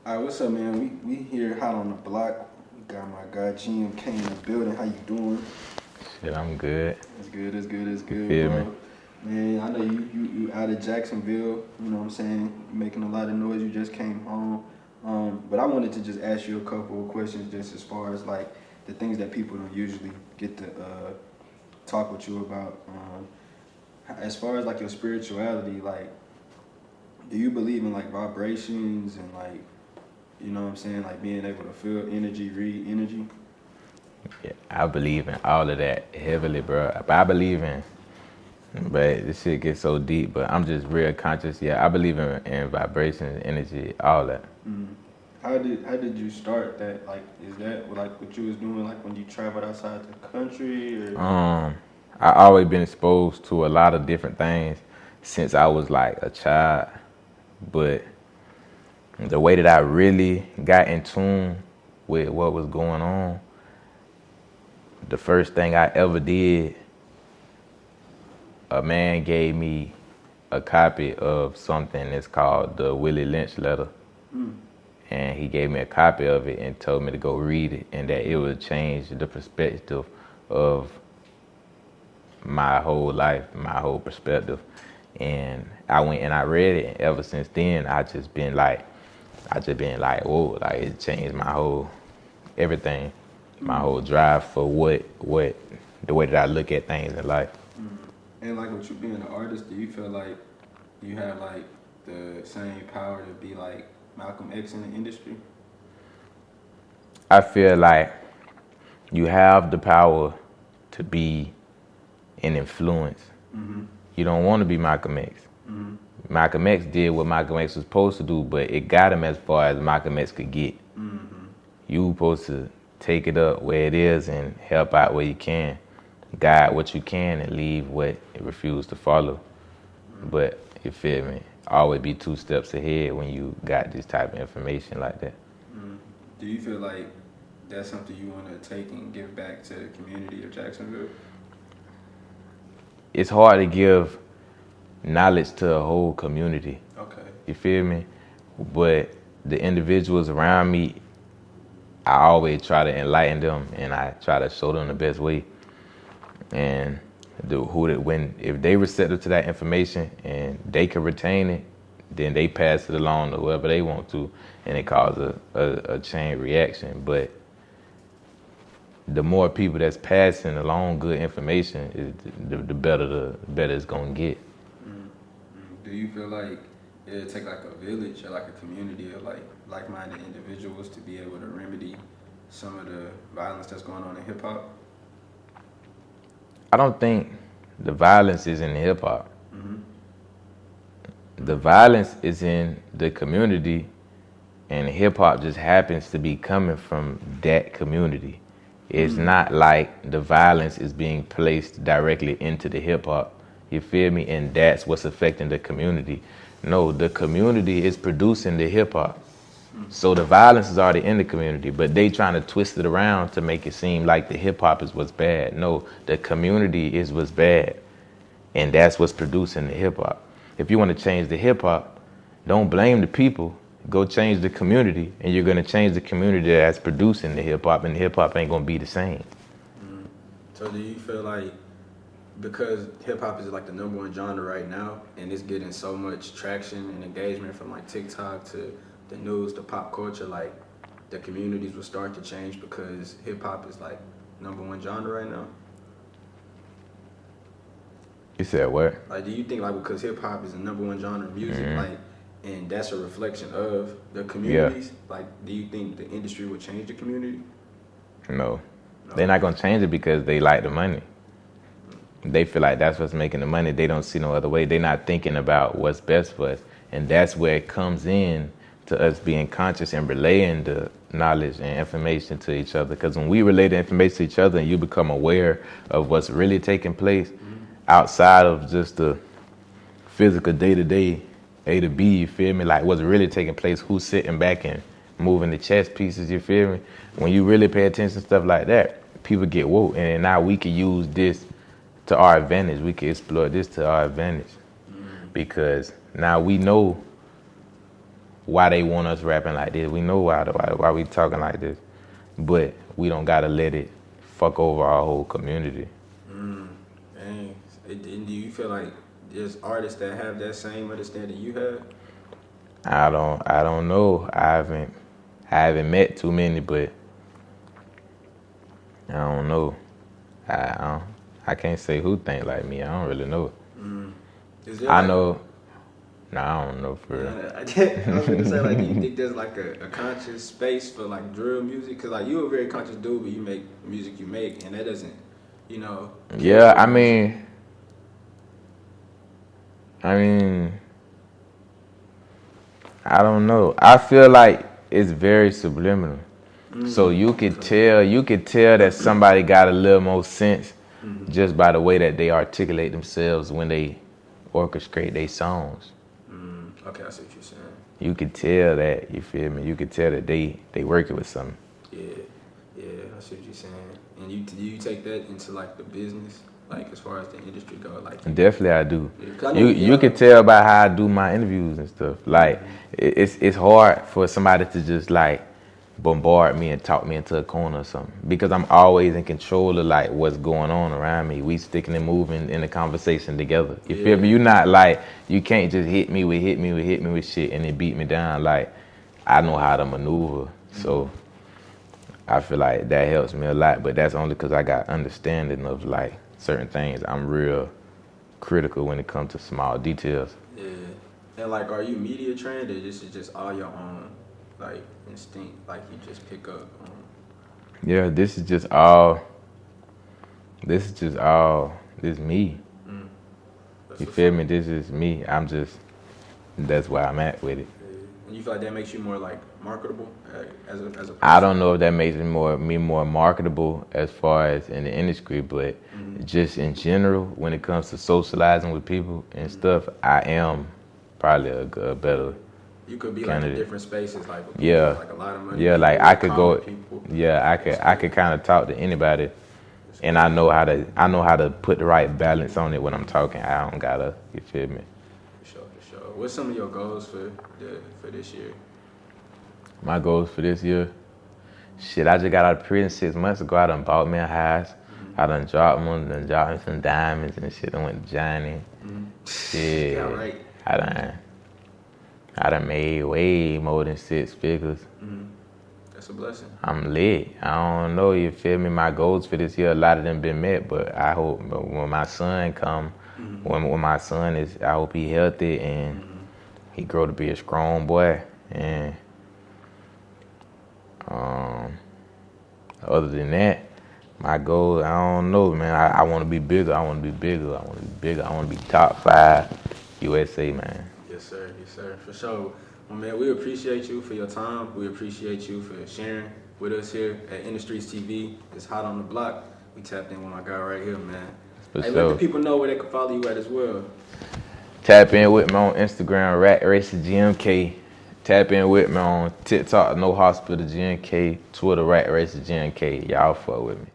Alright, what's up, man? We here hot on the block. We got my guy GMK in the building. How you doing? Shit, I'm good. It's good, it's good, it's good, Feel bro. me? Man, I know you out of Jacksonville, you know what I'm saying? You making a lot of noise, you just came home. But I wanted to just ask you a couple of questions just as far as like the things that people don't usually get to talk with you about. As far as like your spirituality, like do you believe in like vibrations and like, you know what I'm saying, like being able to feel energy, read energy? Yeah, I believe in all of that heavily, bro. I believe in, but this shit gets so deep. But I'm just real conscious. Yeah, I believe in vibrations, energy, all that. How did you start that? Like, is that like what you was doing like when you traveled outside the country? Or? I always been exposed to a lot of different things since I was like a child, but the way that I really got in tune with what was going on, the first thing I ever did, a man gave me a copy of something that's called the Willie Lynch letter. And he gave me a copy of it and told me to go read it and that it would change the perspective of my whole life, my whole perspective. And I went and I read it, and ever since then I just been like, whoa, like it changed my whole everything, my whole drive for what the way that I look at things in life. And like with you being an artist, do you feel like you have like the same power to be like Malcolm X in the industry? I feel like you have the power to be an influence. You don't want to be Malcolm X. Malcolm X did what Malcolm X was supposed to do, but it got him as far as Malcolm X could get. You supposed to take it up where it is and help out where you can, guide what you can and leave what it refused to follow. But you feel me? Always be 2 steps ahead when you got this type of information like that. Do you feel like that's something you want to take and give back to the community of Jacksonville? It's hard to give knowledge to a whole community. Okay. You feel me? But the individuals around me, I always try to enlighten them and I try to show them the best way. And if they receptive to that information and they can retain it, then they pass it along to whoever they want to, and it causes a chain reaction. But the more people that's passing along good information, the better it's gonna get. Do you feel like it'll take like a village or like a community of like like-minded individuals to be able to remedy some of the violence that's going on in hip hop? I don't think the violence is in hip hop. The violence is in the community, and hip hop just happens to be coming from that community. It's not like the violence is being placed directly into the hip hop. You feel me? And that's what's affecting the community. No, the community is producing the hip hop. So the violence is already in the community, but they trying to twist it around to make it seem like the hip hop is what's bad. No, the community is what's bad, and that's what's producing the hip hop. If you want to change the hip hop, don't blame the people. Go change the community, and you're gonna change the community that's producing the hip hop, and the hip hop ain't gonna be the same. So do you feel like because hip hop is like the #1 genre right now, and it's getting so much traction and engagement from like TikTok to the news to pop culture, like the communities will start to change because hip hop is like #1 genre right now? You said what? Like, do you think like because hip hop is the #1 genre of music, like, and that's a reflection of the communities, like, do you think the industry will change the community? No. They're not gonna change it because they like the money. They feel like that's what's making the money. They don't see no other way. They're not thinking about what's best for us. And that's where it comes in to us being conscious and relaying the knowledge and information to each other. Because when we relay the information to each other and you become aware of what's really taking place outside of just the physical day-to-day A to B, you feel me? Like what's really taking place, who's sitting back and moving the chess pieces, you feel me? When you really pay attention to stuff like that, people get woke. And now we can use this to our advantage. We can exploit this to our advantage. Because now we know why they want us rapping like this. We know why we talking like this, but we don't gotta let it fuck over our whole community. Dang. And do you feel like there's artists that have that same understanding you have? I don't know. I haven't met too many, but I don't know. I can't say who think like me. I don't really know. I know. Nah, I don't know for real. I was gonna say, like, do you think there's like a conscious space for like drill music? Cause like you're a very conscious dude, but you make music you make, and that doesn't, you know. Yeah, I mean, I don't know. I feel like it's very subliminal. So you could tell that somebody got a little more sense just by the way that they articulate themselves when they orchestrate their songs. Okay, I see what you're saying. You could tell that, you feel me? You could tell that they working with something. Yeah, I see what you're saying. And do you take that into like the business, like as far as the industry goes? Like definitely I do. You can tell by how I do my interviews and stuff. Like it's hard for somebody to just like bombard me and talk me into a corner or something, because I'm always in control of like what's going on around me. We sticking and moving in the conversation together. You feel me? You not like, you can't just hit me with shit and then beat me down. Like, I know how to maneuver. So I feel like that helps me a lot, but that's only because I got understanding of like certain things. I'm real critical when it comes to small details. Yeah. And like, are you media trained, or this is just all your own like instinct, like you just pick up on? Yeah, this is all this me. You feel me? This is me. That's where I'm at with it. And you feel like that makes you more like marketable as a person? I don't know if that makes me more marketable as far as in the industry, but just in general, when it comes to socializing with people and stuff, I am probably a better. You could be like in different spaces, like with people, yeah, like a lot of money. Yeah, people, like I could go. People. Yeah, I could kind of talk to anybody, and I know how to put the right balance on it when I'm talking. I don't gotta. You feel me? For sure. What's some of your goals for this year? My goals for this year? Shit, I just got out of prison 6 months ago. I done bought me a house. I done dropped me some diamonds and shit. I went to Johnny. Shit. Yeah, right. I done made way more than 6 figures. That's a blessing. I'm lit. I don't know, you feel me? My goals for this year, a lot of them been met, but I hope when my son come, when my son is, I hope he healthy and he grow to be a strong boy. And other than that, my goal, I don't know, man. I want to be bigger. I want to be top 5 USA, man. Yes, sir. For sure. Well, man, we appreciate you for your time. We appreciate you for sharing with us here at IndustreetsTV. It's hot on the block. We tapped in with my guy right here, man. Let the people know where they can follow you at as well. Tap in with me on Instagram, RackRacerGMK. Tap in with me on TikTok, No Hospital GMK. Twitter, RackRacerGMK. Y'all fuck with me.